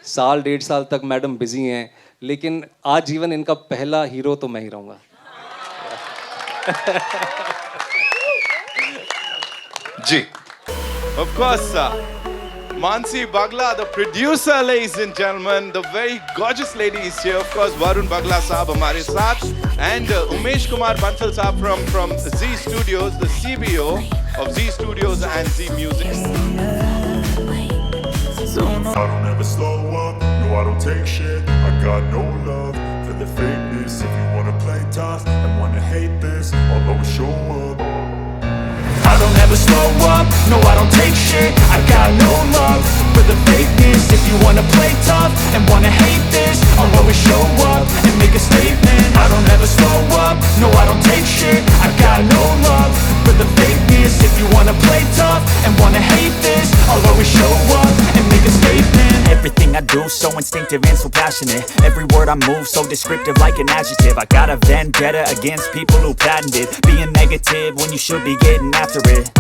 साल 1.5 साल तक मैडम बिजी हैं, लेकिन आज जीवन इनका पहला हीरो तो मैं ही रहूँगा। जी, of course, Mansi Bagla, the producer, ladies and gentlemen, the very gorgeous lady is here. Of course, Varun Bagla साहब हमारे साथ, and Umesh Kumar Bansal साहब from Z Studios, the CBO of Z Studios and Z Music. I don't ever slow up, no I don't take shit. I got no love for the fakeness. If you wanna play tough and wanna hate this, I'll always show up. I don't ever slow up, no I don't take shit. I got no love for the fakeness. If you wanna play tough and wanna hate this, I'll always show up and make a statement. I don't ever slow up, no I don't take shit. I got no love for the fakeness. If you wanna play tough and wanna hate this, I'll always show up and make a statement. Everything I do so instinctive and so passionate. Every word I move so descriptive like an adjective. I got a vendetta against people who patented being negative when you should be getting after it.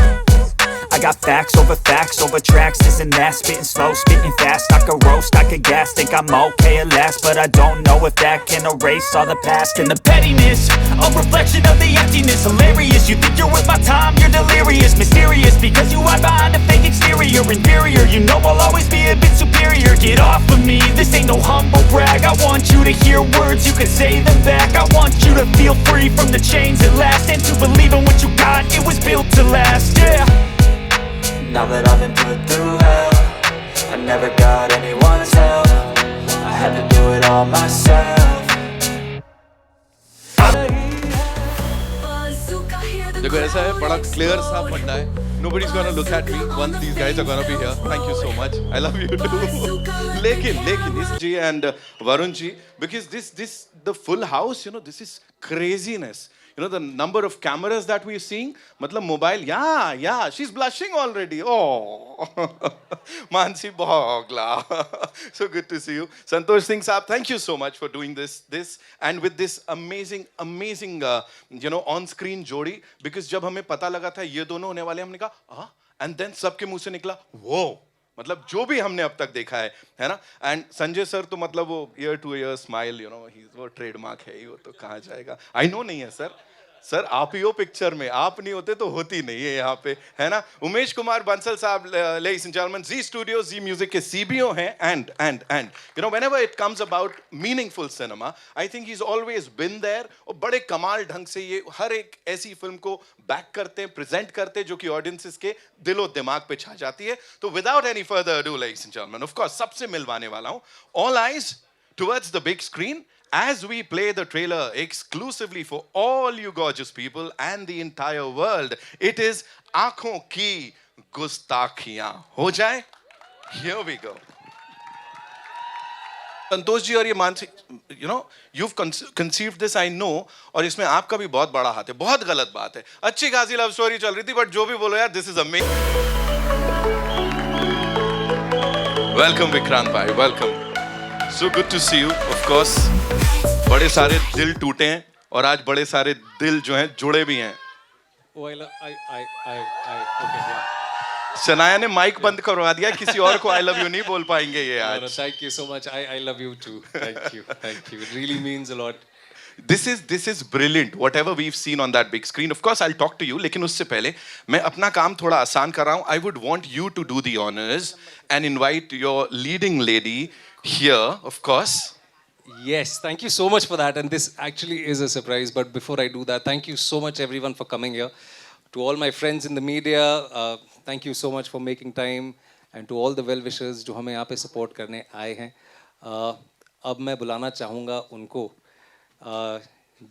I got facts over tracks, this and that. Spitting slow, spitting fast. I could roast, I could gas. Think I'm okay at last, but I don't know if that can erase all the past. And the pettiness, a reflection of the emptiness. Hilarious, you think you're worth my time, you're delirious. Mysterious, because you hide behind a fake exterior. Inferior, you know I'll always be a bit superior. Get off of me, this ain't no humble brag. I want you to hear words, you can say them back. I want you to feel free from the chains at last, and to believe in what you got, it was built to last, yeah. Now that I've been put through hell, I never got anyone's help. I had to do it all myself. देखो ऐसा है, बड़ा clear सा पढ़ना है. Nobody's gonna look at me once these guys are gonna be here. Thank you so much. I love you too. लेकिन इस जी and Varun ji, because this the full house, you know, this is craziness. You know the number of cameras that we're seeing. मतलब mobile, yeah, she's blushing already. Oh, Mansi Bagla. So good to see you. Santosh Singh saab, thank you so much for doing this and with this amazing you know on-screen जोड़ी. Because जब हमें पता लगा था ये दोनों होने वाले, हमने कहा and then सबके मुंह से निकला वो. मतलब जो भी हमने अब तक देखा है ना. एंड संजय सर तो मतलब वो year two year smile, you know, वो ट्रेडमार्क है ही, वो तो कहाँ जाएगा. आई नो नहीं है सर आप ही हो पिक्चर में, आप नहीं होते तो होती नहीं है यहाँ पे, है ना. उमेश कुमार बंसल साहब, ladies and gentleman, Zee studio Zee music के सीबीओ हैं. And you know whenever it comes about meaningful cinema, I think he is always been there. और बड़े कमाल ढंग से ये हर एक ऐसी फिल्म को बैक करते हैं, प्रेजेंट करते हैं जो कि ऑडियंसेस के दिलो दिमाग पे छा जाती है. तो without any further ado, ladies and gentleman, of course सबसे मिलवाने वाला हूं. All eyes towards the big screen as we play the trailer exclusively for all you gorgeous people and the entire world. It is Aankhon Ki Gustaakhiyan Ho Jaye. Here we go. Santosh ji और ये Mansi, you know, you've conceived this, I know, और इसमें आपका भी बहुत बड़ा हाथ है. बहुत गलत बात है, अच्छी खासी लव स्टोरी चल रही थी, बट जो भी बोलो यार, this is amazing. Welcome Vikrant भाई, welcome. So good to see you, of course. बड़े सारे दिल टूटे हैं और आज बड़े सारे दिल जो हैं जुड़े भी हैं. शनाया ने माइक बंद करवा दिया, किसी और को आई लव यू नहीं बोल पाएंगे ये आज. Thank you so much. I love you too. Thank you. It really means a lot. This is brilliant. Whatever we've seen on that big screen. Of course, I'll talk to you. लेकिन उससे पहले मैं अपना काम थोड़ा आसान कर रहा हूँ. I would want you to do the honors and invite your leading lady here, of course. Yes, thank you so much for that. And this actually is a surprise. But before I do that, thank you so much everyone for coming here. To all my friends in the media, thank you so much for making time. And to all the well-wishers जो हमें यहाँ पे support करने आए हैं. अब मैं बुलाना चाहूँगा उनको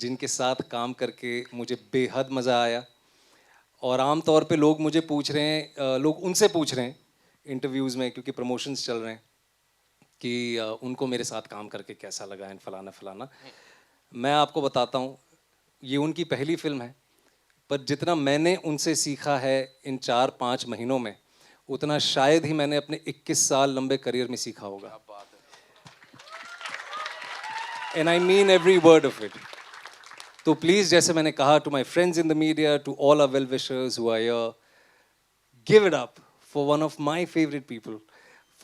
जिनके साथ काम करके मुझे बेहद मज़ा आया. और आम तौर पे लोग मुझे पूछ रहे हैं, लोग उनसे पूछ रहे हैं इंटरव्यूज़ में, क्योंकि प्रमोशंस चल रहे हैं, कि उनको मेरे साथ काम करके कैसा लगा है, फलाना. मैं आपको बताता हूँ, ये उनकी पहली फिल्म है, पर जितना मैंने उनसे सीखा है इन 4-5 महीनों में, उतना शायद ही मैंने अपने 21 साल लंबे करियर में सीखा होगा. And I mean every word of it. तो प्लीज़, जैसे मैंने कहा, to my friends in the media, to all our well-wishers who are here, give it up for one of my favorite people,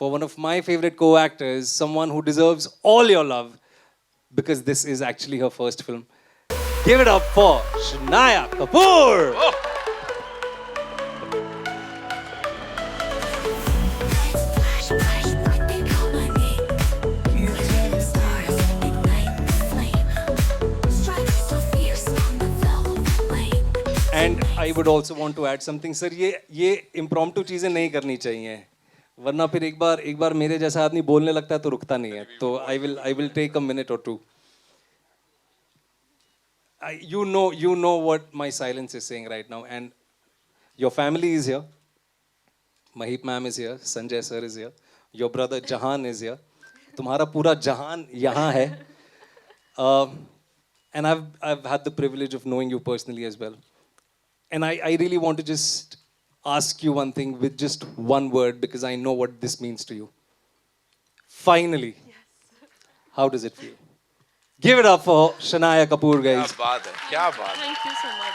for one of my favorite co-actors, someone who deserves all your love, because this is actually her first film. Give it up for Shania Kapoor! And I would also want to add something, sir. ये impromptu चीजें नहीं करनी चाहिए, वरना फिर एक बार मेरे जैसा आदमी बोलने लगता है तो रुकता नहीं है. तो I will take a minute or two. You know what my silence is saying right now, and your family is here. Mahip ma'am is here, Sanjay sir is here, your brother Jahan is here. तुम्हारा पूरा जहान यहाँ है. And I've had the privilege of knowing you personally as well. And I really want to just ask you one thing with just one word, because I know what this means to you. Finally. Yes. How does it feel? Give it up for Shania Kapoor, guys. क्या बात है, क्या बात है. Thank you so much.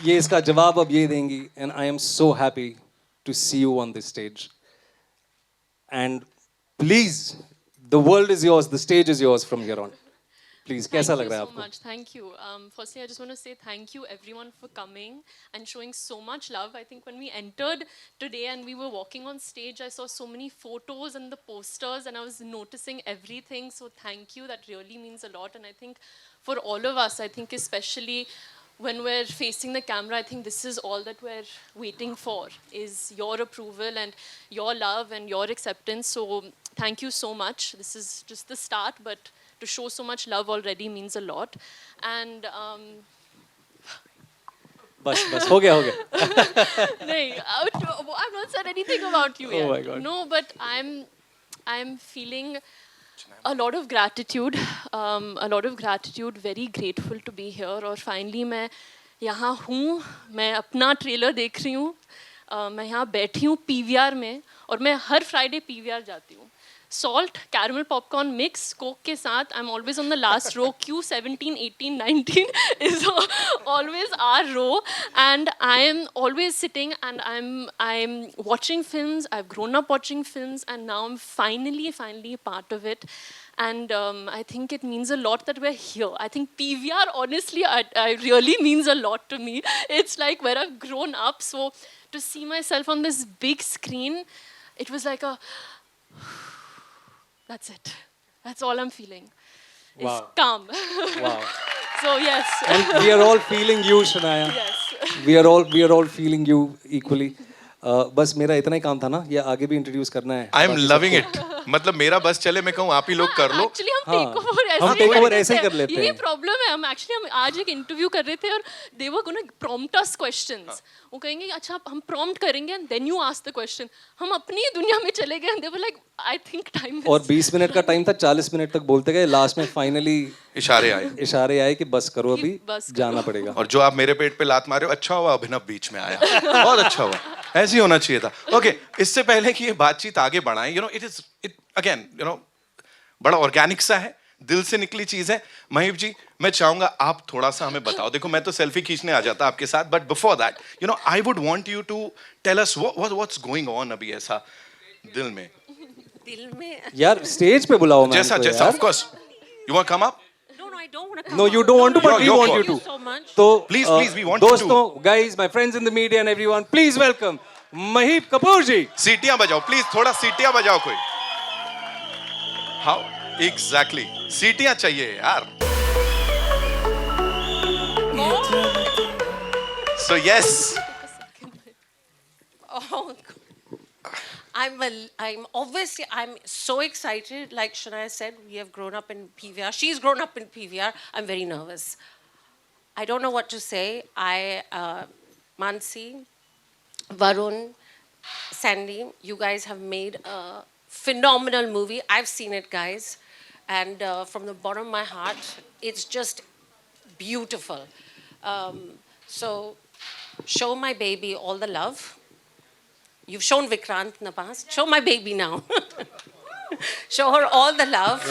ये इसका जवाब अब ये देंगी, and I am so happy to see you on this stage. And please, the world is yours, the stage is yours from here on. Please, कैसा लग रहा है Thank you so आपको? much. Thank you. Firstly, I just want to say thank you everyone for coming and showing so much love. I think when we entered today and we were walking on stage, I saw so many photos and the posters, and I was noticing everything. So thank you. That really means a lot. And I think for all of us, I think especially when we're facing the camera, I think this is all that we're waiting for, is your approval and your love and your acceptance. So thank you so much. This is just the start, but to show so much love already means a lot. And बस हो गया. nahin, I've not said anything about you yet. Oh my God. No, but I'm feeling a lot of gratitude, very grateful to be here. और finally मैं यहाँ हूँ, मैं अपना trailer देख रही हूँ, मैं यहाँ बैठी हूँ PVR में, और मैं हर फ्राइडे PVR जाती हूँ. Salt, caramel popcorn mix, Coke के साथ. I'm always on the last row. Q17, 18, 19 is always our row, and I am always sitting and I'm watching films. I've grown up watching films, and now I'm finally a part of it. And I think it means a lot that we're here. I think PVR, honestly, I really means a lot to me. It's like where I've grown up. So to see myself on this big screen, it was like a... That's it. That's all I'm feeling. It's Wow. calm. Wow. So yes. And we are all feeling you, Shania. Yes. We are all feeling you equally. बस मेरा इतना ही काम था ना, ये आगे भी introduce करना है. I am loving it. मतलब मेरा बस चले, मैं कहूँ आप ही लोग कर लो. Actually, हम हाँ, take over ऐसे ही कर लेते ये हैं. प्रॉब्लम है. हम आज एक इंटरव्यू कर रहे थे, और they were going to prompt us questions. वो कहेंगे अच्छा हम prompt करेंगे, and then you ask the question. हम अपनी दुनिया में चले गए, and they were like, I think time is... और 20 मिनट का टाइम था, 40 मिनट तक बोलते गए, लास्ट में फाइनली इशारे आए कि बस करो, अभी बस करो. जाना पड़ेगा. और जो आप मेरे पेट पे लात मारे हो, अच्छा हुआ अभिनव बीच में आया. बहुत अच्छा हुआ, ऐसे ही होना चाहिए था. ओके, इससे पहले कि ये बातचीत आगे बढ़ाएं, इट अगेन बड़ा ऑर्गेनिक सा है, दिल से निकली चीज है. महीप जी, मैं चाहूंगा आप थोड़ा सा हमें बताओ. देखो मैं तो सेल्फी खींचने आ जाता आपके साथ, but before that I would want you to tell us what's going on अभी ऐसा दिल में. यार स्टेज पे बुलाओ मैम जैसा को जैसा यार. Of course you want come up. No, I don't want to come. No, you don't want to, but we Your want call. you to. Thank you so much. तो Please, we want you to. दोस्तों, guys, my friends in the media and everyone, please welcome Mahip Kapoor जी. सीटियां बजाओ please, थोड़ा सीटियां बजाओ कोई. How exactly सीटियां चाहिए यार. So yes, Oh, I'm obviously, I'm so excited. Like Shania said, we have grown up in PVR. She's grown up in PVR. I'm very nervous. I don't know what to say. Mansi, Varun, Sandy, you guys have made a phenomenal movie. I've seen it, guys. And from the bottom of my heart, it's just beautiful. So show my baby all the love. You've shown Vikrant in the past. Show my baby now. Show her all the love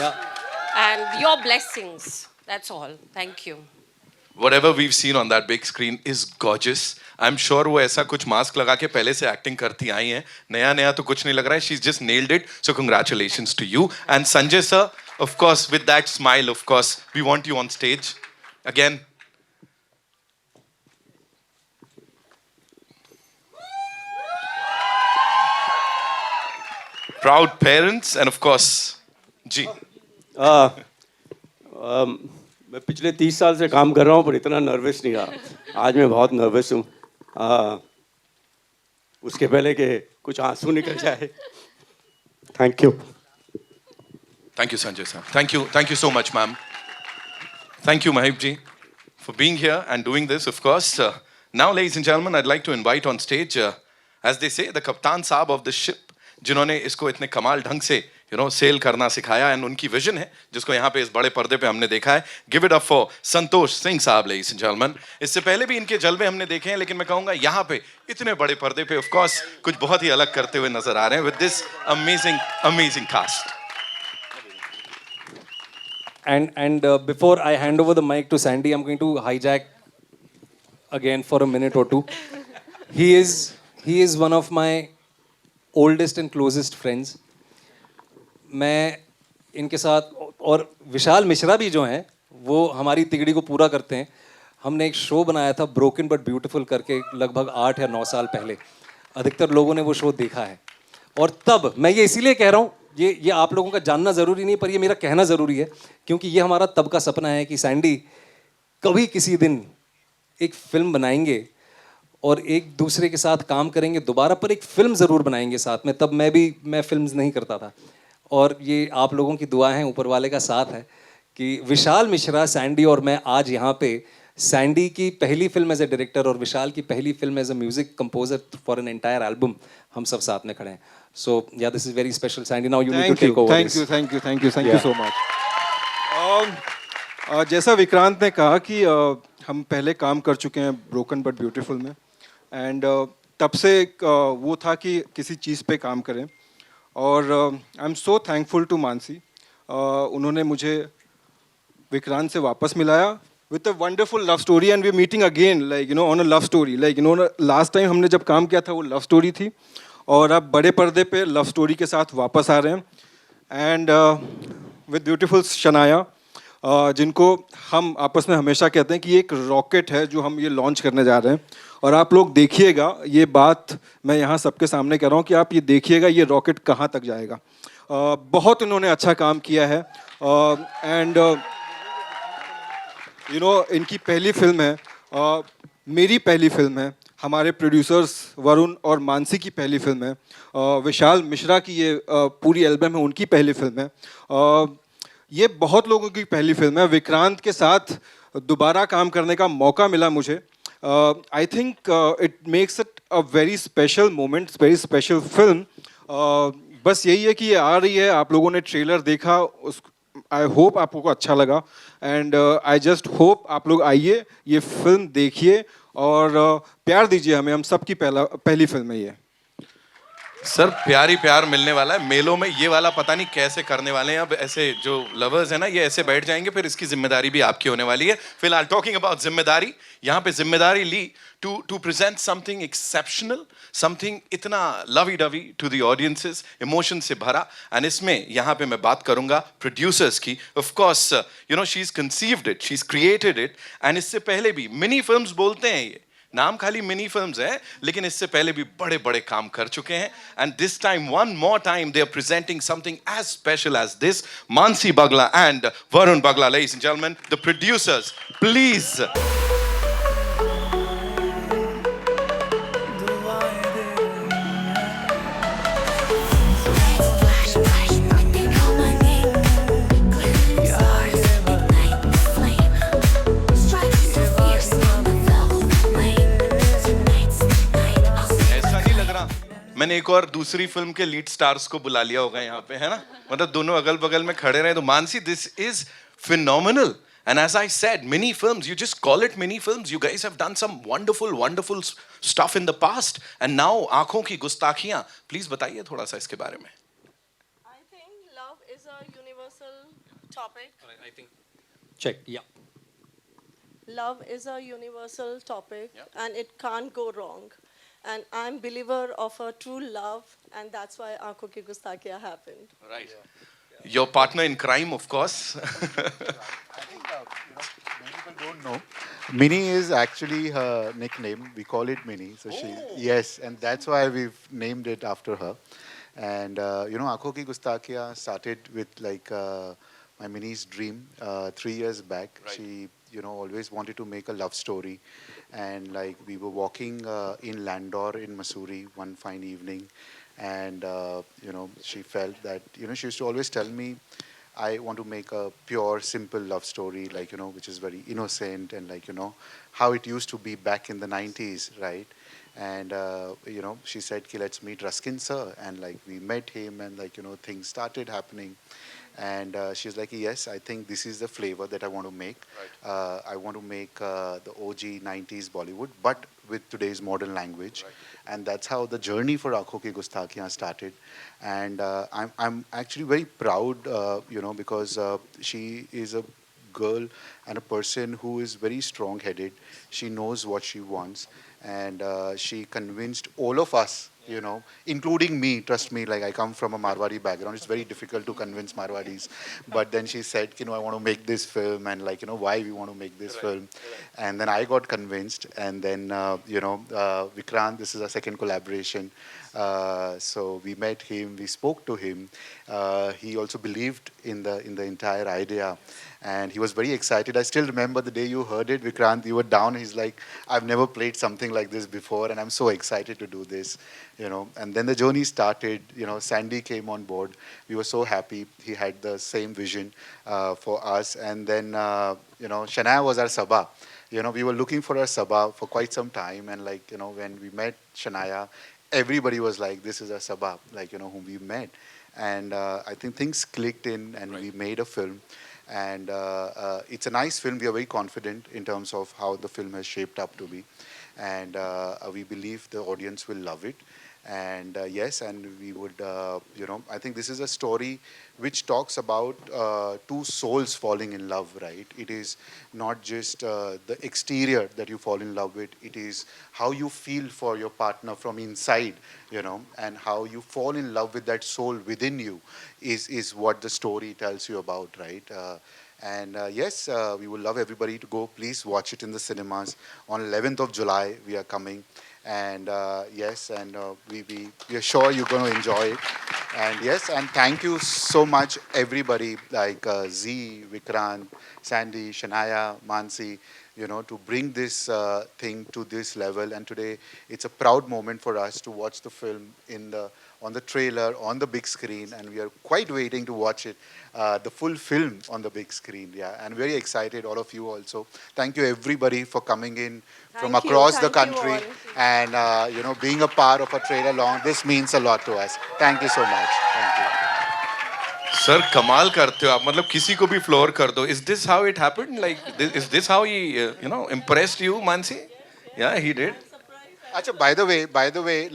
and your blessings. That's all. Thank you. whatever we've seen on that big screen is gorgeous. I am sure वो ऐसा कुछ mask लगा के पहले से acting करती आई हैं, नया नया तो कुछ नहीं लग रहा है. She is just nailed it. So congratulations to you. And Sanjay sir, of course with that smile, of course we want you on stage again. Proud parents and of course, जी. मैं पिछले 30 साल से काम कर रहा हूँ पर इतना नर्वस नहीं रहा. आज मैं बहुत नर्वस हूँ. उसके पहले कि कुछ आंसू निकल जाए. Thank you. Thank you, Sanjay sir. Thank you so much, ma'am. Thank you, Mahib ji, for being here and doing this, of course. Now, ladies and gentlemen, I'd like to invite on stage, as they say, the Kaptan Saab of the ship, जिन्होंने इसको इतने कमाल ढंग से cell करना सिखाया, and उनकी vision है जिसको यहाँ पे इस बड़े पर्दे पे हमने देखा है. Give it up for Santosh Singh साहब, लेडीज एंड जेंटलमैन. इससे पहले भी इनके जलवे हमने देखे हैं, लेकिन मैं कहूँगा यहाँ पे इतने बड़े पर्दे पे ऑफ कोर्स कुछ बहुत ही अलग करते हुए नजर आ रहे हैं with this amazing cast. And before I hand over the mic to Sandy, I'm going to hijack again for a minute or two. He is one of my oldest and closest friends. मैं इनके साथ, और विशाल मिश्रा भी जो हैं वो हमारी तिगड़ी को पूरा करते हैं. हमने एक शो बनाया था ब्रोकन बट ब्यूटीफुल करके लगभग 8 या 9 साल पहले. अधिकतर लोगों ने वो शो देखा है. और तब मैं ये इसीलिए कह रहा हूँ, ये आप लोगों का जानना ज़रूरी नहीं, पर ये मेरा कहना ज़रूरी है, क्योंकि ये हमारा तब का सपना है कि सैंडी कभी किसी दिन एक फिल्म बनाएंगे और एक दूसरे के साथ काम करेंगे दोबारा, पर एक फिल्म ज़रूर बनाएंगे साथ में. तब मैं फिल्म्स नहीं करता था, और ये आप लोगों की दुआ है, ऊपर वाले का साथ है कि विशाल मिश्रा, सैंडी और मैं आज यहाँ पे सैंडी की पहली फिल्म एज ए डायरेक्टर और विशाल की पहली फिल्म as a music composer for an entire album हम सब साथ में खड़े हैं. So ya this is very special. Sandy, now you need to take over. Thank you so much. जैसा विक्रांत ने कहा कि हम पहले काम कर चुके हैं ब्रोकन बट ब्यूटीफुल में, एंड तब से वो था कि किसी चीज़ पे काम करें. और I am so thankful to Mansi. उन्होंने मुझे विक्रांत से वापस मिलाया with a wonderful love story, and we're meeting again, like on a love story, like last time हमने जब काम किया था वो love story थी, और अब बड़े पर्दे पे love story के साथ वापस आ रहे हैं. एंड with beautiful शनाया, जिनको हम आपस में हमेशा कहते हैं कि ये एक रॉकेट है जो हम ये लॉन्च करने जा रहे हैं. और आप लोग देखिएगा, ये बात मैं यहाँ सबके सामने कह रहा हूँ कि आप ये देखिएगा ये रॉकेट कहाँ तक जाएगा. बहुत इन्होंने अच्छा काम किया है. एंड इनकी पहली फिल्म है, मेरी पहली फिल्म है, हमारे प्रोड्यूसर्स वरुण और मानसी की पहली फिल्म है, विशाल मिश्रा की ये पूरी एल्बम है, उनकी पहली फिल्म है. ये बहुत लोगों की पहली फिल्म है. विक्रांत के साथ दोबारा काम करने का मौका मिला मुझे. I think it makes it a very special moment, very special film. बस यही है कि ये आ रही है, आप लोगों ने ट्रेलर देखा, आई होप आप लोगों को अच्छा लगा. एंड आई जस्ट होप आप लोग आइए, ये फिल्म देखिए और प्यार दीजिए हमें. हम सबकी पहली फिल्म है ये. सर प्यार ही प्यार मिलने वाला है. मेलों में ये वाला पता नहीं कैसे करने वाले हैं. अब ऐसे जो लवर्स हैं ना, ये ऐसे बैठ जाएंगे, फिर इसकी जिम्मेदारी भी आपकी होने वाली है. फिलहाल टॉकिंग अबाउट जिम्मेदारी, यहाँ पे जिम्मेदारी ली to present something exceptional, something इतना lovey dovey to the audiences, emotion से भरा. एंड इसमें यहाँ पे मैं बात करूंगा प्रोड्यूसर्स की. Of course she is conceived it, she is created it. And इससे पहले भी मिनी फिल्म्स बोलते हैं, ये नाम खाली मिनी फिल्म्स है, लेकिन इससे पहले भी बड़े बड़े काम कर चुके हैं. And this time, one more time, they are presenting something as special as this. Mansi Bagla and Varun Bagla, ladies and gentleman, the producers, please. मैंने एक और दूसरी फिल्म के लीड स्टार्स को बुला लिया होगा यहाँ पे, है ना. मतलब दोनों अगल बगल में खड़े रहे. तो Mansi, this is phenomenal. And as I said, mini films, you just call it mini films. You guys have done some wonderful stuff in the past. And now, आँखों की गुस्ताखियाँ. Please बताइए थोड़ा सा इसके बारे में. I think love is a universal topic. I think check, yeah. love is a universal topic and it can't go wrong. And I'm believer of a true love, and that's why Aankhon Ki Gustakiya happened. Right. Your partner in crime, of course. Many people don't know. Minnie is actually her nickname. We call it Minnie. So she, yes, and that's why we've named it after her. And Aankhon Ki Gustakiya started with my Minnie's dream 3 years back. Right. She, always wanted to make a love story, and like we were walking in Landor in Missouri one fine evening, and she felt that she used to always tell me, I want to make a pure, simple love story, which is very innocent and how it used to be back in the 90s, right? And, she said, "Ki, let's meet Ruskin sir." And we met him and things started happening. And she's like, yes, I think this is the flavor that I want to make. Right. I want to make the OG 90s Bollywood, but with today's modern language. Right. And that's how the journey for Aankhon Ki Gustakiyan started. And I'm actually very proud, because she is a girl and a person who is very strong-headed. She knows what she wants. And she convinced all of us, including me. Trust me, I come from a Marwari background. It's very difficult to convince Marwadis. But then she said, I want to make this film, and why we want to make this film. And then I got convinced. And then, Vikrant, this is our second collaboration. So we met him, we spoke to him. He also believed in the entire idea. And he was very excited. I still remember the day you heard it, Vikrant, you were down. He's like, I've never played something like this before, and I'm so excited to do this, And then the journey started. Sandy came on board. We were so happy. He had the same vision for us. And then, Shania was our Sabha. We were looking for our Sabha for quite some time. And when we met Shania, everybody was like, this is our Sabha, whom we met. And I think things clicked in, and we made a film. And it's a nice film. We are very confident in terms of how the film has shaped up to be. And we believe the audience will love it. And yes, and we would, I think this is a story which talks about two souls falling in love, right? It is not just the exterior that you fall in love with. It is how you feel for your partner from inside, and how you fall in love with that soul within you is what the story tells you about, right? And yes, we would love everybody to go. Please watch it in the cinemas. On 11th of July, we are coming. And yes, and we are sure you're going to enjoy it. And yes, and thank you so much, everybody, Z, Vikrant, Sandy, Shania, Mansi, to bring this thing to this level. And today, it's a proud moment for us to watch the film on the trailer, on the big screen, and we are quite waiting to watch it, the full film on the big screen, yeah. And very excited, all of you also. Thank you, everybody, for coming in from Thank you. across the Thank you country, all. and, being a part of a trailer launch. This means a lot to us. Thank you so much. Thank you. Sir, कमाल करते हो आप. मतलब किसी को भी floor कर दो. Is this how it happened? Is this how he, impressed you, Mansi? Yeah, he did. Achha, by the way,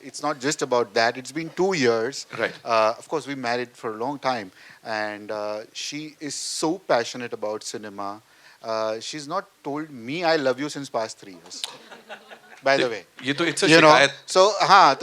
it's not just about that. It's been 2 years. Right. Of course, we married for a long time, and she is so passionate about cinema. She's not told me I love you since past 3 years. By the way, ये तो it's a शिकायत. so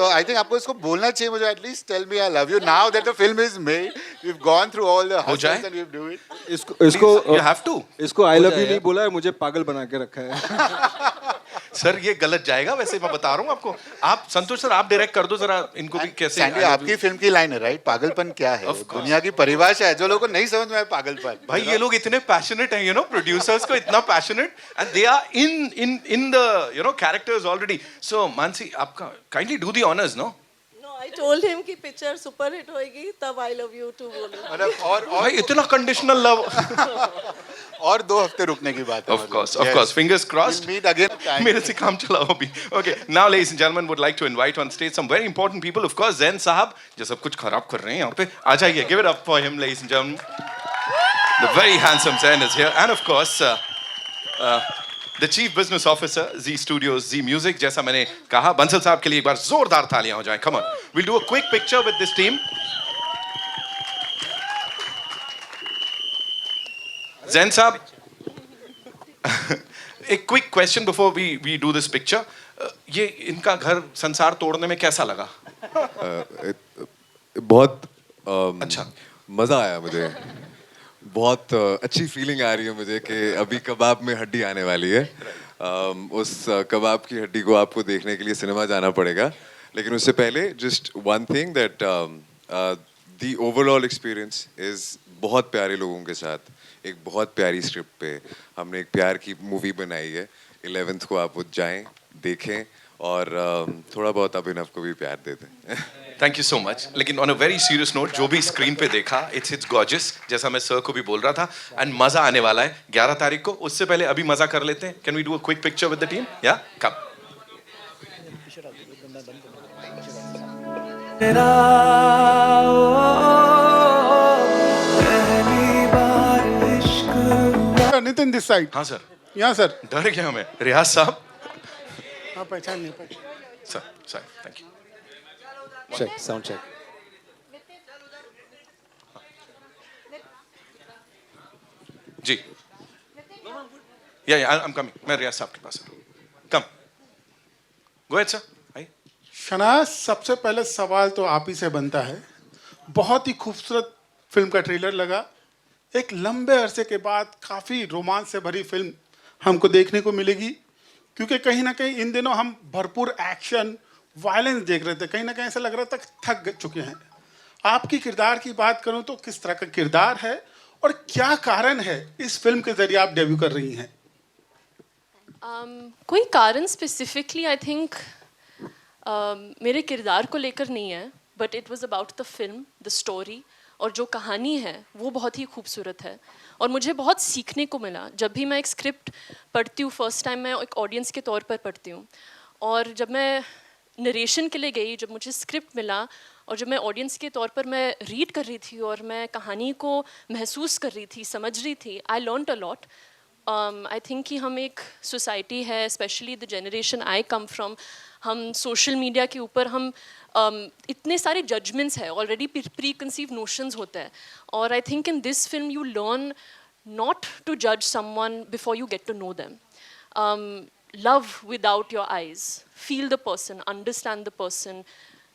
I think आपको इसको बोलना चाहिए मुझे. At least tell me I love you. Now that the film is made, we've gone through all the hustles जाए? and we've do it. इसको You have to. इसको I love you नहीं बोला है, मुझे पागल बना के रखा है. सर ये गलत जाएगा. वैसे मैं बता रहा हूँ आपको. आप संतोष सर, आप डायरेक्ट कर दो जरा इनको भी कैसे. सैंडी, आपकी फिल्म की लाइन है, राइट? पागलपन क्या है? दुनिया की परिभाषा है. जो लोगों को नहीं समझ में आए पागलपन. भाई ये लोग इतने पैशनेट हैं, प्रोड्यूसर्स को इतना passionate, and they are in the characters already. So Mansi, आपका kindly do the honours, no? No, I told him कि पिक्चर सुपर हिट होएगी तब I love you too बोलो. और भाई इतना कंडीशनल लव. और 2 हफ्ते रुकने की बात है. Of course, fingers crossed. We'll meet again. मेरे से काम चलाओ अभी. Okay, now ladies and gentlemen, would like to invite on stage some very important people. Of course, Zain साहब जो सब कुछ खराब कर रहे हैं यहाँ पे, आ जाइए. Give it up for him, ladies and gentlemen. The very handsome Zain is here, and of course, the Chief Business Officer, Z Studios, Z Music. जैसा मैंने कहा, बंसल साहब के लिए एक बार जोरदार तालियां हो जाएं. Come on, we'll do a quick picture with this team. Zain साहब, एक quick question before we do this picture. ये इनका घर संसार तोड़ने में कैसा लगा? बहुत अच्छा. मज़ा आया मुझे. बहुत अच्छी फीलिंग आ रही है मुझे कि अभी कबाब में हड्डी आने वाली है. उस कबाब की हड्डी को आपको देखने के लिए सिनेमा जाना पड़ेगा. लेकिन उससे पहले just one thing that the overall experience is बहुत प्यारे लोगों के साथ एक बहुत प्यारी स्क्रिप्ट पे हमने एक प्यार की मूवी बनाई है. 11th को आप वो जाएं, देखें और थोड़ा बहुत अभिनव को भी प्यार दे दें. Thank you so much. लेकिन on a very serious note, जो भी स्क्रीन पे देखा, इट्स गॉर्जियस, जैसा मैं सर को भी बोल रहा था. एंड मजा आने वाला है 11 तारीख को. उससे पहले अभी मजा कर लेते हैं. Can we do a quick picture with the team? Yeah come. Nitin this side. हाँ सर. यहाँ सर. डर गया मैं. रियाज साहब. हाँ पहचान नहीं. Sir sir thank you. Check, sound check. जी. Yeah I am coming. मैं रियाज साहब के पास. कम. Go ahead sir. आइए. शनाज, सबसे पहले सवाल तो आप ही से बनता है. बहुत ही खूबसूरत फिल्म का ट्रेलर लगा. एक लंबे अरसे के बाद काफ़ी रोमांच से भरी फिल्म हमको देखने को मिलेगी, क्योंकि कहीं ना कहीं इन दिनों हम भरपूर एक्शन वायलेंस देख रहे थे. कहीं ना कहीं ऐसा लग रहा था कि थक चुके हैं. आपकी किरदार की बात करूं तो किस तरह का किरदार है और क्या कारण है इस फिल्म के जरिए आप डेब्यू कर रही हैं? कोई कारण स्पेसिफिकली आई थिंक मेरे किरदार को लेकर नहीं है, but it was about the film, the story, और जो कहानी है वो बहुत ही खूबसूरत है और मुझे बहुत सीखने को मिला. जब भी मैं एक स्क्रिप्ट पढ़ती हूँ, फर्स्ट टाइम मैं एक ऑडियंस के तौर पर पढ़ती हूँ, और जब मैं नरेशन के लिए गई, जब मुझे स्क्रिप्ट मिला और जब मैं ऑडियंस के तौर पर मैं रीड कर रही थी और मैं कहानी को महसूस कर रही थी, समझ रही थी, I learned a lot. I think कि हम एक सोसाइटी है, specially the generation I come from, हम सोशल मीडिया के ऊपर हम इतने सारे जजमेंट्स हैं, ऑलरेडी प्री कंसीव नोशंस होते हैं, और I think in this film you learn not to जज someone before you get to know them. Love without your eyes, feel the person, understand the person,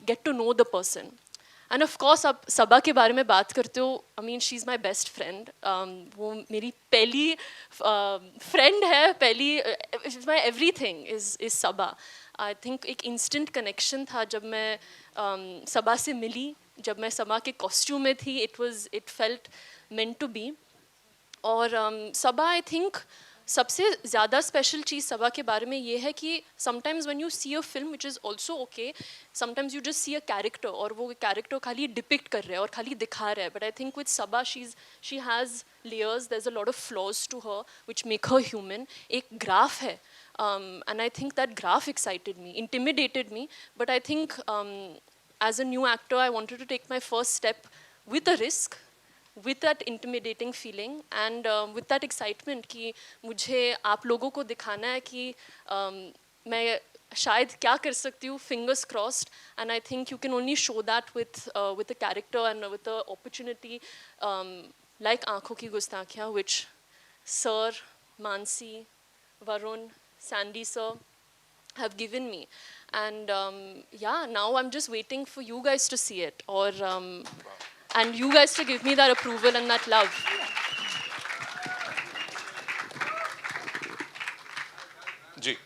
get to know the person. And of course आप सबा के बारे में बात करते हो, I mean she's my best friend. वो मेरी पहली friend है, पहली my everything is Saba. I think एक instant connection था जब मैं सबा से मिली, जब मैं सबा के costume में थी, it felt meant to be. और सबा आई थिंक सबसे ज़्यादा स्पेशल चीज़ सबा के बारे में ये है कि sometimes when you see a film which is also okay, sometimes you just see a character और वो कैरेक्टर खाली डिपिक्ट कर रहा है और खाली दिखा रहा है, but I think with Saba she has layers, there is a lot of flaws to her which make her human. एक ग्राफ है, and I think that graph excited me, intimidated me, but I think as a new actor I wanted to take my first step with a risk, with that intimidating feeling and with that excitement कि मुझे आप लोगों को दिखाना है कि मैं शायद क्या कर सकती हूँ, fingers crossed, and I think you can only show that with a character and with the opportunity like आँखों की गुस्ताखियाँ, which Sir, Mansi, Varun, Sandy sir have given me, and yeah, now I'm just waiting for you guys to see it, or and you guys to give me that approval and that love. जी.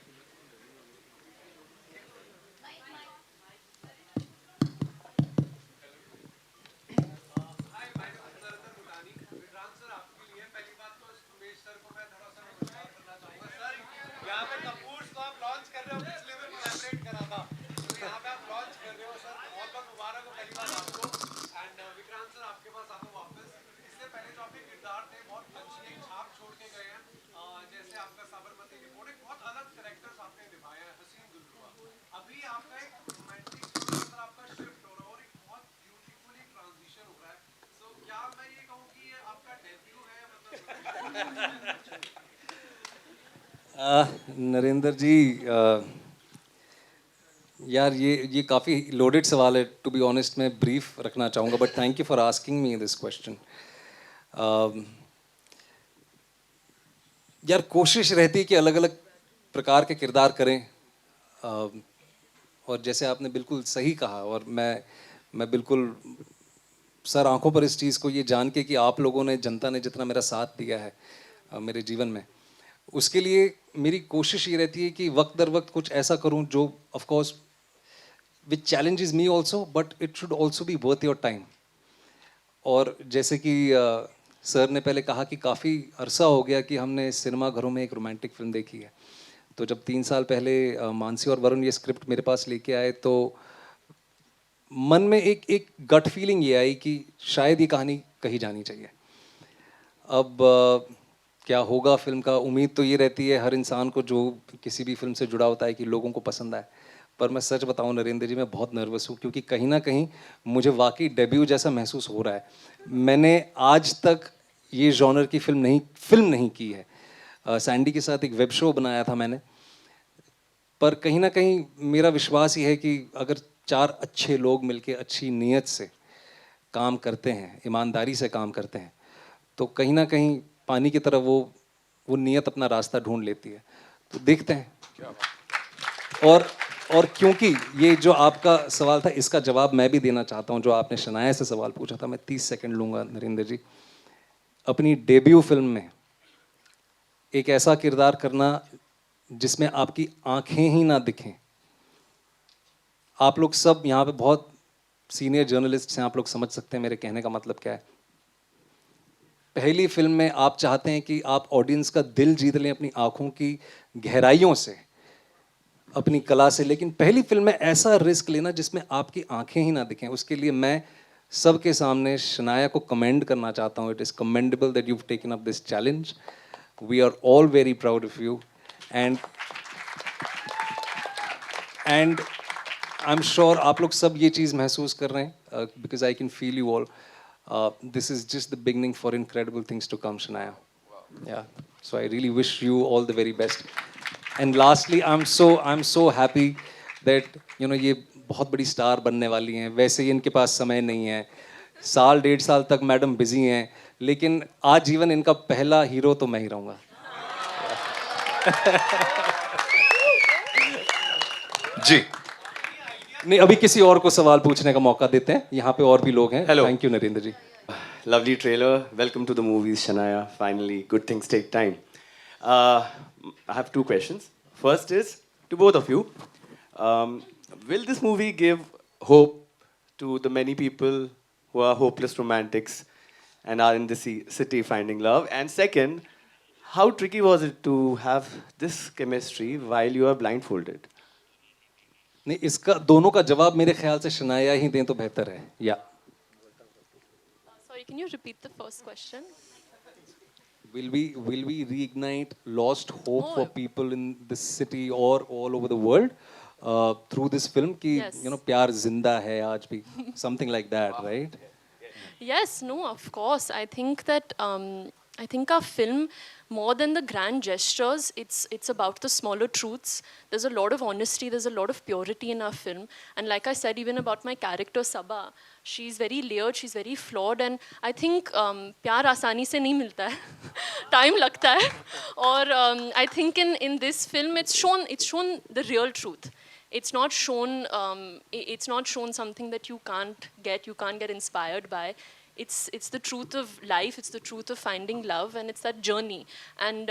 नरेंद्र जी, यार ये काफ़ी loaded सवाल है. To be honest मैं brief रखना चाहूँगा, but thank you for asking me this question. यार कोशिश रहती है कि अलग अलग प्रकार के किरदार करें, और जैसे आपने बिल्कुल सही कहा, और मैं बिल्कुल सर आंखों पर इस चीज़ को ये जान के कि आप लोगों ने, जनता ने जितना मेरा साथ दिया है मेरे जीवन में, उसके लिए मेरी कोशिश ये रहती है कि वक्त दर वक्त कुछ ऐसा करूं जो of course which challenges me also, but it should also be worth your time. और जैसे कि सर ने पहले कहा कि काफ़ी अरसा हो गया कि हमने सिनेमा घरों में एक रोमांटिक फिल्म देखी है, तो जब 3 साल पहले मानसी और वरुण ये स्क्रिप्ट मेरे पास लेके आए तो मन में एक गट फीलिंग ये आई कि शायद ये कहानी कही जानी चाहिए। अब क्या होगा फिल्म का, उम्मीद तो ये रहती है हर इंसान को जो किसी भी फिल्म से जुड़ा होता है कि लोगों को पसंद आए, पर मैं सच बताऊं नरेंद्र जी, मैं बहुत नर्वस हूँ क्योंकि कहीं ना कहीं मुझे वाकई डेब्यू जैसा महसूस हो रहा है। मैंने आज तक ये जॉनर की फिल्म नहीं की है। सैंडी के साथ एक वेब शो बनाया था मैंने, पर कहीं ना कहीं मेरा विश्वास ये है कि अगर 4 अच्छे लोग मिलके अच्छी नीयत से काम करते हैं, ईमानदारी से काम करते हैं, तो कहीं ना कहीं पानी की तरह वो नीयत अपना रास्ता ढूंढ लेती है। तो देखते हैं। और क्योंकि ये जो आपका सवाल था इसका जवाब मैं भी देना चाहता हूँ, जो आपने शनाया से सवाल पूछा था, मैं 30 सेकंड लूँगा नरेंद्र जी। अपनी डेब्यू फिल्म में एक ऐसा किरदार करना जिसमें आपकी आंखें ही ना दिखें। आप लोग सब यहाँ पे बहुत सीनियर जर्नलिस्ट हैं, आप लोग समझ सकते हैं मेरे कहने का मतलब क्या है। पहली फिल्म में आप चाहते हैं कि आप ऑडियंस का दिल जीत लें अपनी आंखों की गहराइयों से, अपनी कला से, लेकिन पहली फिल्म में ऐसा रिस्क लेना जिसमें आपकी आंखें ही ना दिखें, उसके लिए मैं सबके सामने शनाया को कमेंड करना चाहता हूँ। It is commendable that you've taken up this challenge. We are all very proud of you, and I'm sure आप लोग सब ये चीज़ महसूस कर रहे हैं, because I can feel you all. This is just the beginning for incredible things to come, Shania. Yeah. So I really wish you all the very best. And lastly, I'm so happy that ये बहुत बड़ी star बनने वाली हैं। वैसे ही इनके पास समय नहीं है, 1.5 साल तक मैडम बिजी हैं, लेकिन आज जीवन इनका पहला हीरो तो मैं ही रहूँगा। जी नहीं, अभी किसी और को सवाल पूछने का मौका देते हैं, यहाँ पे और भी लोग हैं। Hello. Thank you Narendra ji. Lovely trailer. Welcome to the movies, Shania. Finally, good things take time. I have 2 questions. First is to both of you. Will this movie give hope to the many people who are hopeless romantics and are in the city finding love? And second, how tricky was it to have this chemistry while you are blindfolded? नहीं, इसका दोनों का जवाब मेरे ख्याल से शनाया ही दें तो बेहतर है। या Sorry, can you repeat the first question? will we reignite lost hope for people in this city or all over the world through this film कि Yes. प्यार जिंदा है आज भी, something like that, right? Yes, no, of course. I think that I think our film, more than the grand gestures, it's about the smaller truths. There's a lot of honesty, there's a lot of purity in our film. And like I said, even about my character Sabha, she's very layered, she's very flawed, and I think प्यार आसानी से नहीं मिलता है, time लगता है. और I think in this film, it's shown the real truth. It's not shown something that you can't get inspired by. It's the truth of life, it's the truth of finding love, and it's that journey, and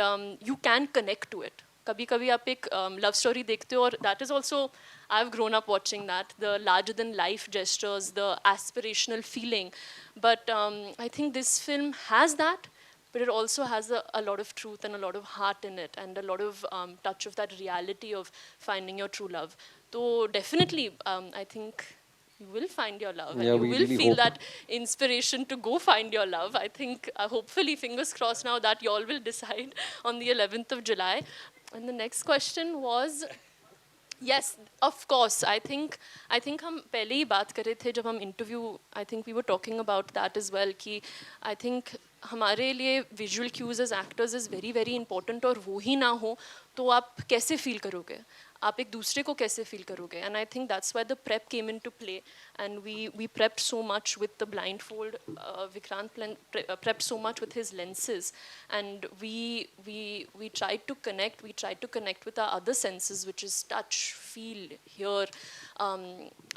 you can connect to it. कभी-कभी आप एक love story देखते हो, और that is also, I've grown up watching that, the larger than life gestures, the aspirational feeling, but I think this film has that, but it also has a lot of truth and a lot of heart in it, and a lot of touch of that reality of finding your true love. So definitely, I think you will find your love, and Yeah, you we will really feel hope. that inspiration to go find your love. I think, hopefully, fingers crossed now that you all will decide on the 11th of July. And the next question was, yes, of course. I think हम पहले ही बात कर रहे थे जब हम interview, I think we were talking about that as well, कि I think हमारे लिए visual cues as actors is very very important, और वो ही ना हो तो आप कैसे feel करोगे? आप एक दूसरे को कैसे फील करोगे. And I think that's why the prep came into play and we prepped so much with the blindfold. Vikrant prepped so much with his lenses, and we tried to connect with our other senses, which is touch, feel, hear,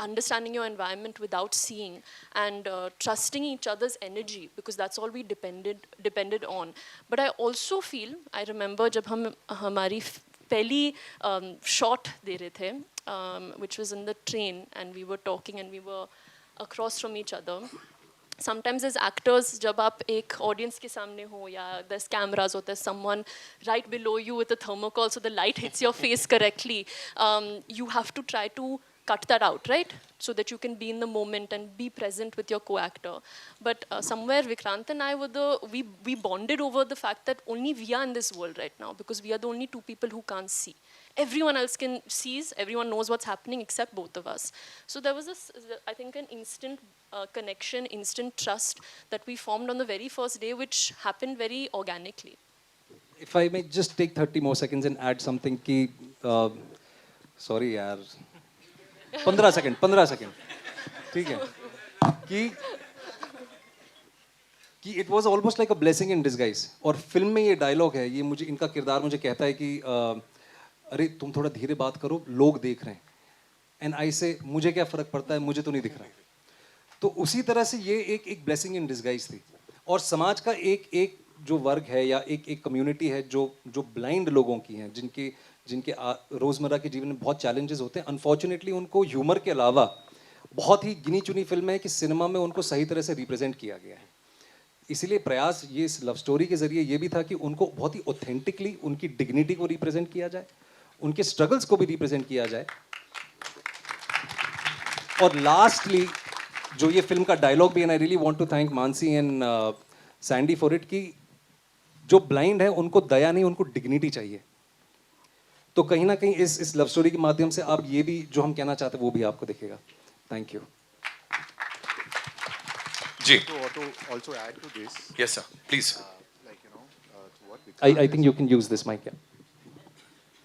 understanding your environment without seeing, and trusting each other's energy, because that's all we depended on. But I also feel, I remember जब हम हमारी पहली shot दे रहे थे, which was in the train, and we were talking and we were across from each other. Sometimes as actors, जब आप एक audience के सामने हो या there's cameras or there's someone right below you with a thermocol so the light hits your face correctly, you have to try to cut that out, right? So that you can be in the moment and be present with your co-actor. But somewhere Vikrant and I we bonded over the fact that only we are in this world right now, because we are the only two people who can't see. Everyone else sees, everyone knows what's happening except both of us. So there was I think an instant connection, instant trust that we formed on the very first day, which happened very organically. If I may just take 30 more seconds and add something कि sorry यार 15 second ठीक है कि it was almost like a blessing in disguise. और film में ये dialogue है, ये मुझे इनका किरदार मुझे कहता है कि अरे तुम थोड़ा धीरे बात करो, लोग देख रहे हैं. एंड आई से मुझे क्या फ़र्क पड़ता है, मुझे तो नहीं दिख रहा है. तो उसी तरह से ये एक ब्लेसिंग इन डिस्गाइज थी. और समाज का एक जो वर्ग है या एक कम्युनिटी है जो ब्लाइंड लोगों की हैं, जिनके रोज़मर्रा के जीवन में बहुत चैलेंजेस होते हैं. अनफॉर्चुनेटली उनको ह्यूमर के अलावा बहुत ही गिनी चुनी फिल्म है कि सिनेमा में उनको सही तरह से रिप्रेजेंट किया गया है. इसीलिए प्रयास ये इस लव स्टोरी के ज़रिए ये भी था कि उनको बहुत ही ऑथेंटिकली उनकी डिग्निटी को रिप्रेजेंट किया जाए, उनके स्ट्रगल्स को भी रिप्रेजेंट किया जाए. और लास्टली जो ये फिल्म का डायलॉग भी, and I really want to thank Mansi and Sandy for it, कि जो ब्लाइंड है उनको दया नहीं, उनको डिग्निटी चाहिए. तो कहीं ना कहीं इस लव स्टोरी के माध्यम से आप ये भी जो हम कहना चाहते हैं वो भी आपको दिखेगा. Thank you ji. To also add to this, Yes sir, please. like to what Vikrant I think you can use this mic.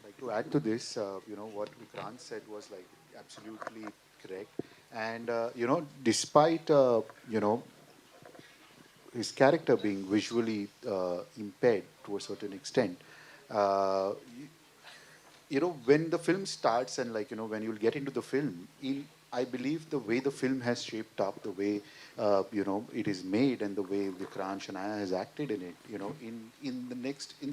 like to add to this, what Vikrant said was like absolutely correct. And despite his character being visually impaired to a certain extent, when the film starts and when you'll get into the film, I believe the way the film has shaped up, the way it is made, and the way Vikrant Shanaya has acted in it,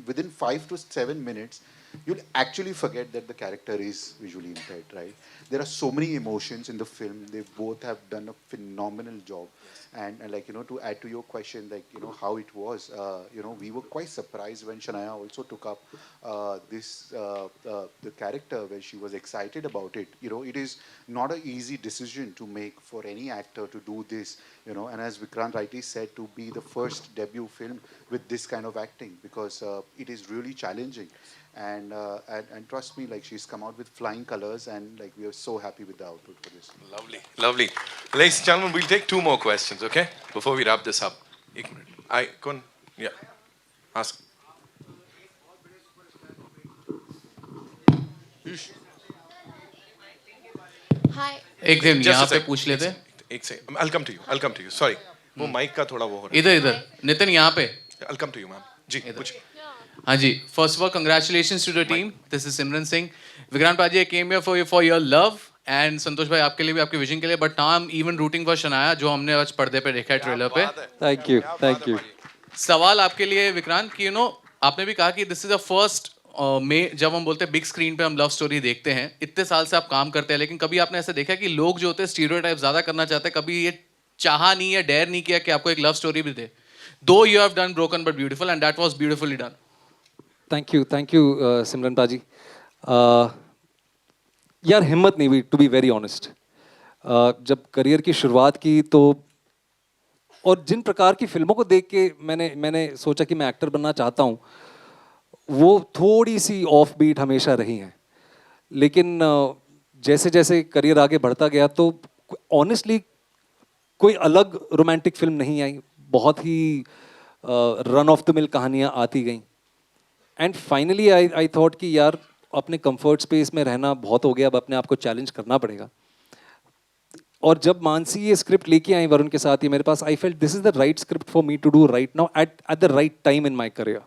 within 5 to 7 minutes, you'll actually forget that the character is visually impaired, right? There are so many emotions in the film. They both have done a phenomenal job. And to add to your question, how it was, we were quite surprised when Shanaya also took up the character, where she was excited about it. It is not an easy decision to make for any actor to do this, and as Vikrant rightly said, to be the first debut film with this kind of acting, because it is really challenging. And trust me, she's come out with flying colors, and we are so happy with the output for this. Lovely. Ladies and gentlemen, we'll take 2 more questions, okay? Before we wrap this up. 1 minute. Yeah. Ask. Hi. एक दिन Just a यहाँ पे sec. पूछ लेते हैं. एक से I'll come to you. Sorry. वो माइक का थोड़ा वो हो रहा इधर नितिन यहाँ पे. है. I'll come to you, ma'am. जी, कुछ. हाँ जी. First of all, congratulations to the team. This is Simran Singh. Vikrant Paji, I came here for your love, and संतोष भाई आपके लिए भी, आपके विजन के लिए. But now I'm even rooting for Shanaya, जो हमने आज पर्दे पे देखा है ट्रेलर पे. Thank you. सवाल आपके लिए विक्रांत कि आपने भी कहा कि दिस इज अ फर्स्ट में जब हम बोलते हैं बिग स्क्रीन पे हम लव स्टोरी देखते हैं, इतने साल से आप काम करते हैं, लेकिन कभी आपने ऐसा देखा कि लोग जो होते हैं स्टीरियोटाइप ज़्यादा करना चाहते हैं, कभी ये चाहा नहीं या डेयर नहीं किया कि आपको एक लव स्टोरी भी दे? Though you have done broken but beautiful, and that was beautifully done. Thank you Simran पाजी. यार हिम्मत नहीं हुई, टू बी वेरी ऑनेस्ट. जब करियर की शुरुआत की तो, और जिन प्रकार की फिल्मों को देख के मैंने सोचा कि मैं एक्टर बनना चाहता हूँ, वो थोड़ी सी ऑफ बीट हमेशा रही हैं. लेकिन जैसे जैसे करियर आगे बढ़ता गया तो ऑनेस्टली कोई अलग रोमांटिक फिल्म नहीं आई. बहुत ही रन ऑफ द मिल कहानियाँ आती गईं. एंड फाइनली आई थॉट कि यार अपने कंफर्ट स्पेस में रहना बहुत हो गया, अब अपने आप को चैलेंज करना पड़ेगा. और जब मानसी ये स्क्रिप्ट लेके आई वरुण के साथ, ये मेरे पास, I felt this is the right script for me to do right now at the right time in my career.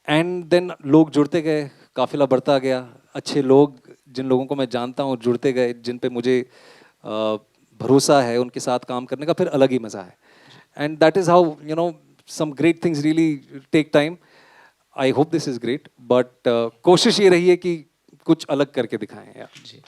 And then लोग जुड़ते गए, काफिला बढ़ता गया, अच्छे लोग जिन लोगों को मैं जानता हूँ जुड़ते गए, जिन पे मुझे भरोसा है, उनके साथ काम करने का फिर अलग ही मज़ा है. And that is how you know some great things really take time. I hope this is great, but कोशिश ये रही है कि कुछ अलग करके दिखाएं यार. जी.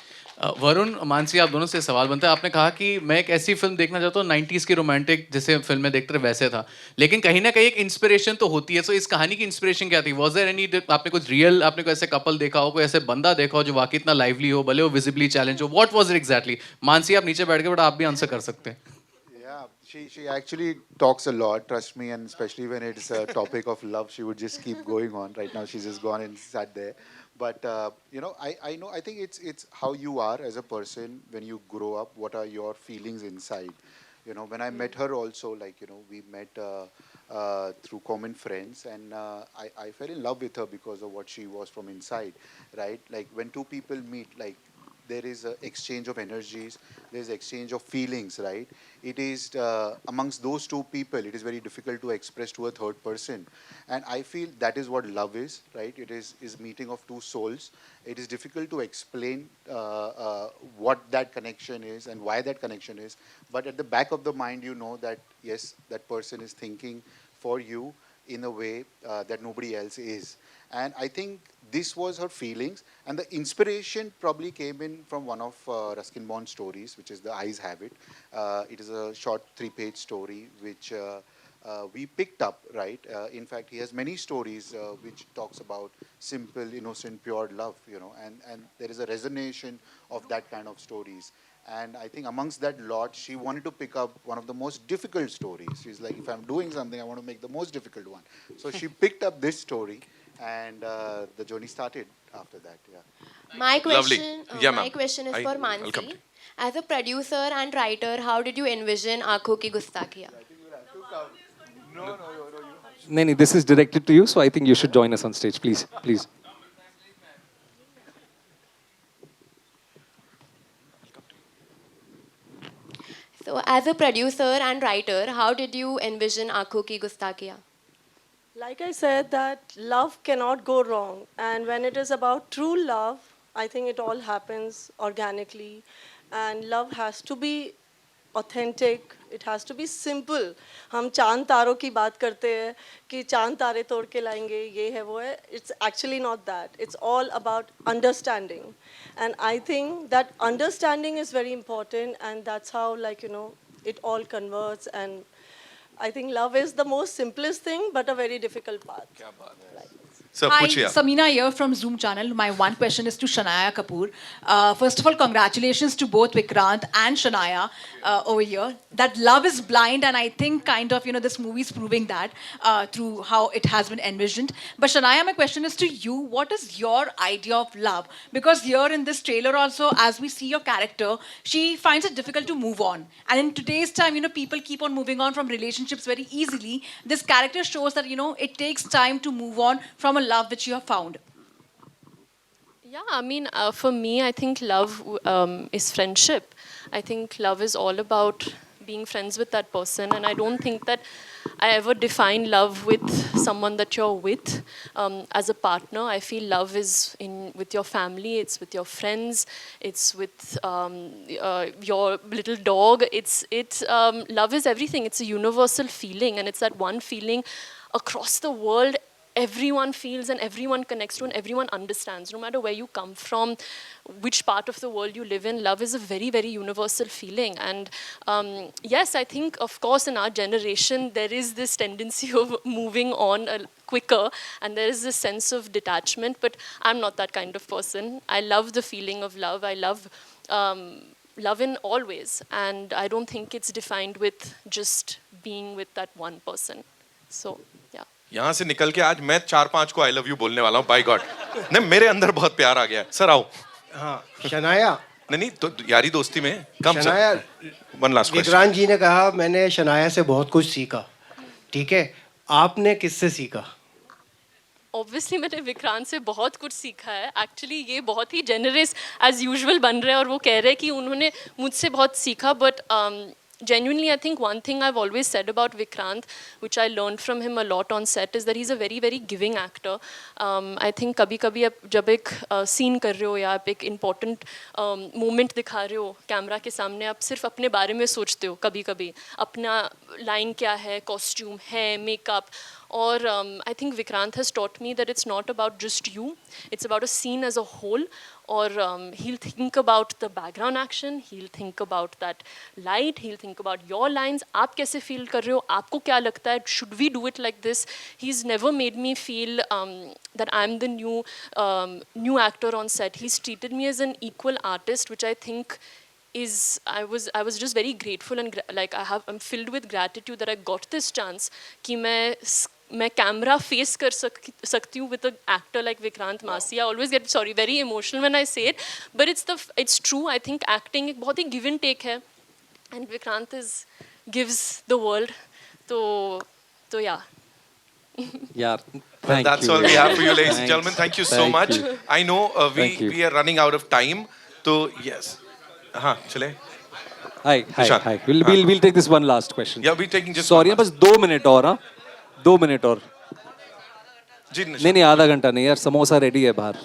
वरुण, मानसी, आप दोनों से सवाल बनता है. आपने कहा कि मैं एक ऐसी फिल्म देखना चाहता हूँ 90s की रोमांटिक, जैसे फिल्म में देखते रहे वैसे था, लेकिन कहीं ना कहीं एक इंस्पिरेशन तो होती है. सो इस कहानी की इंस्पिरेशन क्या थी? वॉज देयर एनी, आपने कुछ रियल, आपने कोई ऐसे कपल देखा हो, कोई ऐसे बंदा देखा हो जो वाकई इतना लाइवली हो, भले वो विजिबली चैलेंज हो? What was it exactly? Mansi, आप नीचे बैठ के, बट आप भी आंसर कर सकते हैं. Yeah, she actually talks a lot, trust me, and especially when it's a topic of love, she would just keep going on. Right now, she's just gone and sat there. But you know, I know, I think it's how you are as a person when you grow up. What are your feelings inside? You know, when I met her also, like, you know, we met through common friends, and I fell in love with her because of what she was from inside, right? Like when two people meet, like, there is a exchange of energies, there is exchange of feelings, right? It is amongst those two people, it is very difficult to express to a third person, and I feel that is what love is, right? It is meeting of two souls. It is difficult to explain what that connection is and why that connection is, but at the back of the mind, you know that yes, that person is thinking for you in a way that nobody else is. And I think this was her feelings, and the inspiration probably came in from one of Ruskin Bond's stories, which is The Eyes Have It. It is a short 3-page story which we picked up, right? In fact, he has many stories which talks about simple, innocent, pure love, you know, and there is a resonation of that kind of stories. And I think amongst that lot, she wanted to pick up one of the most difficult stories. She's like, if I'm doing something, I want to make the most difficult one. So she picked up this story, and the journey started after that. Yeah. My Lovely. question, Yeah, my ma'am. question is for I'll Mansi. come to you. As a producer and writer, how did you envision Aankhon Ki Gustakiyan? नहीं नहीं, this is directed to you, so I think you should join us on stage, please, please. So, as a producer and writer, how did you envision Aankhon Ki Gustakiyan? Like I said, that love cannot go wrong. And when it is about true love, I think it all happens organically. And love has to be authentic. It has to be simple. हम चांद तारों की बात करते हैं कि चांद तारे तोड़ के लाएंगे, ये है वो है. It's actually not that. It's all about understanding. And I think that understanding is very important, and that's how, like, you know, it all converts. And I think love is the most simplest thing, but a very difficult path. Sir, Hi, पूछिए आप. Samina here from Zoom channel. My one question is to Shania Kapoor. First of all, congratulations to both Vikrant and Shania over here. That love is blind, and I think kind of, you know, this movie is proving that through how it has been envisioned. But Shania, my question is to you. What is your idea of love? Because here in this trailer also, as we see your character, she finds it difficult to move on. And in today's time, you know, people keep on moving on from relationships very easily. This character shows that, you know, it takes time to move on from a love which you have found. Yeah, I mean, for me, I think love is friendship. I think love is all about being friends with that person, and I don't think that I ever define love with someone that you're with as a partner. I feel love is with your family, it's with your friends, it's with your little dog. Love is everything. It's a universal feeling, and it's that one feeling across the world. Everyone feels and everyone connects to and everyone understands. No matter where you come from, which part of the world you live in, love is a very, very universal feeling. And yes, I think, of course, in our generation, there is this tendency of moving on quicker, and there is this sense of detachment, but I'm not that kind of person. I love the feeling of love. I love love in all ways, and I don't think it's defined with just being with that one person. So, yeah. यहाँ से निकल के आज मैं 4-5 को I love you बोलने वाला हूँ. बाय गॉड, नहीं मेरे अंदर बहुत प्यार आ गया है. सर आओ. हाँ, शनाया. नहीं तो यारी दोस्ती में कम. Shanaya, one last question. Vikrant ji ने कहा मैंने शनाया से बहुत कुछ सीखा. ठीक है, आपने किससे सीखा? ऑब्वियसली मैंने विक्रांत से बहुत कुछ सीखा है. एक्चुअली ये बहुत ही जेनरस एज यूजुअल बन रहे हैं और वो कह रहे हैं कि उन्होंने मुझसे बहुत सीखा. But genuinely, I think one thing I've always said about Vikrant, which I learned from him a lot on set, is that he's a very, very giving actor. I think कभी-कभी आप जब एक scene कर रहे हो या आप एक important moment दिखा रहे हो कैमरा के सामने, आप सिर्फ अपने बारे में सोचते हो कभी-कभी. अपना line क्या है, costume है, makeup. Or I think Vikrant has taught me that it's not about just you, it's about a scene as a whole. Or he'll think about the background action, he'll think about that light, he'll think about your lines. आप कैसे feel कर रहे हो, आपको क्या लगता है, should we do it like this? He's never made me feel that I'm the new actor on set. He's treated me as an equal artist, which I think is I was just very grateful and I'm filled with gratitude that I got this chance कि मैं camera face कर सकती हूँ with an actor like Vikrant Massey. I always get very emotional when I say it, but it's true. I think acting एक बहुत ही give and take है, and Vikrant gives the world. So yeah. Yeah. Well, that's all we have for you, ladies and gentlemen. Thank you so much. I know we are running out of time. So yes. चले. Hi. We'll take this one last question. Yeah, we're taking just. Sorry, बस 2 minute और हाँ. 2 minute और. जी नहीं आधा घंटा नहीं यार, समोसा रेडी है बाहर.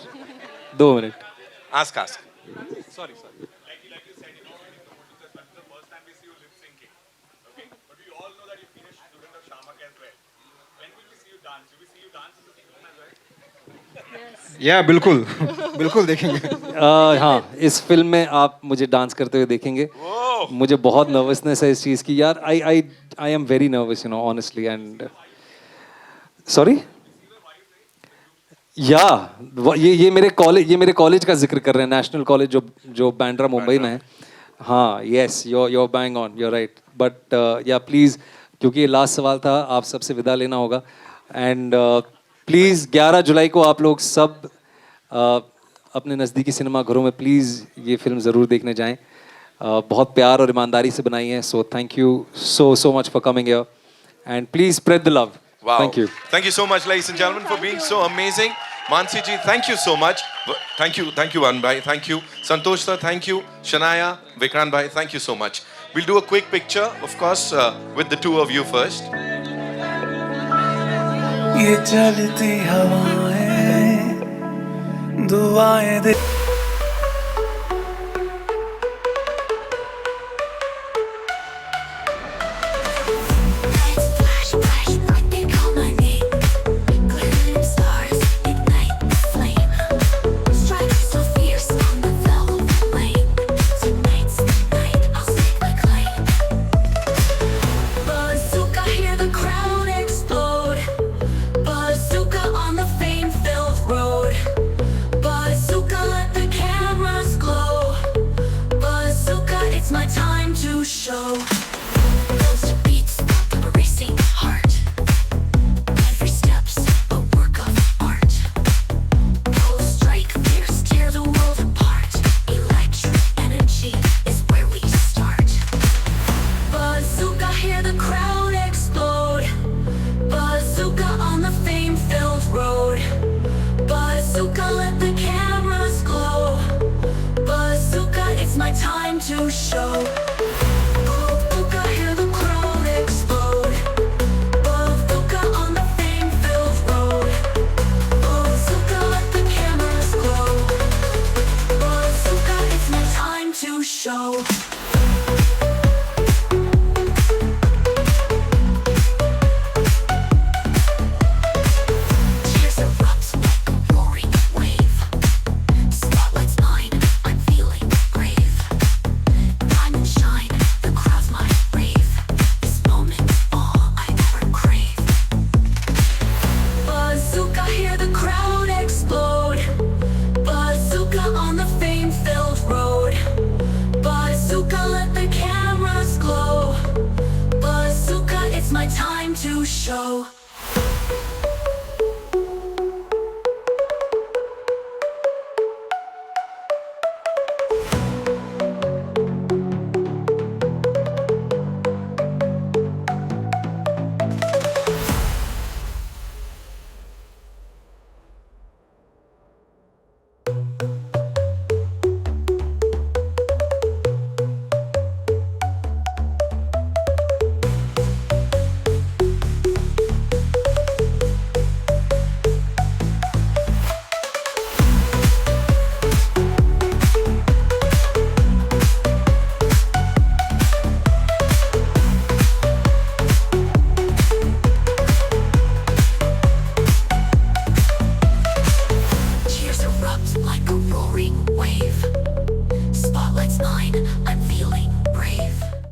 2 मिनट. Ask. Sorry. या बिल्कुल देखेंगे. हाँ, इस फिल्म में आप मुझे डांस करते हुए देखेंगे. मुझे बहुत नर्वसनेस है इस चीज़ की यार. I am very nervous, honestly, and sorry. ये मेरे कॉलेज का जिक्र कर रहे हैं, नेशनल कॉलेज जो बांद्रा मुंबई में है. हाँ, yes, you're bang on, you're right. But please, क्योंकि ये लास्ट सवाल था, आप सबसे विदा लेना होगा. एंड प्लीज़ 11 जुलाई को आप लोग सब अपने नज़दीकी सिनेमा घरों में प्लीज़ ये फिल्म ज़रूर देखने जाएं. बहुत प्यार और ईमानदारी से बनाई है. So thank you so much for coming here, and please spread the love. Wow. Thank you so much, ladies and gentlemen, for being so amazing. Mansi ji, thank you so much. Thank you, Anbhai. Thank you, Santosh sir. Thank you, Shanaya, Vikrant bhai. Thank you so much. We'll do a quick picture, of course, with the two of you first. ये चलती हवाएं दुआएं दे me.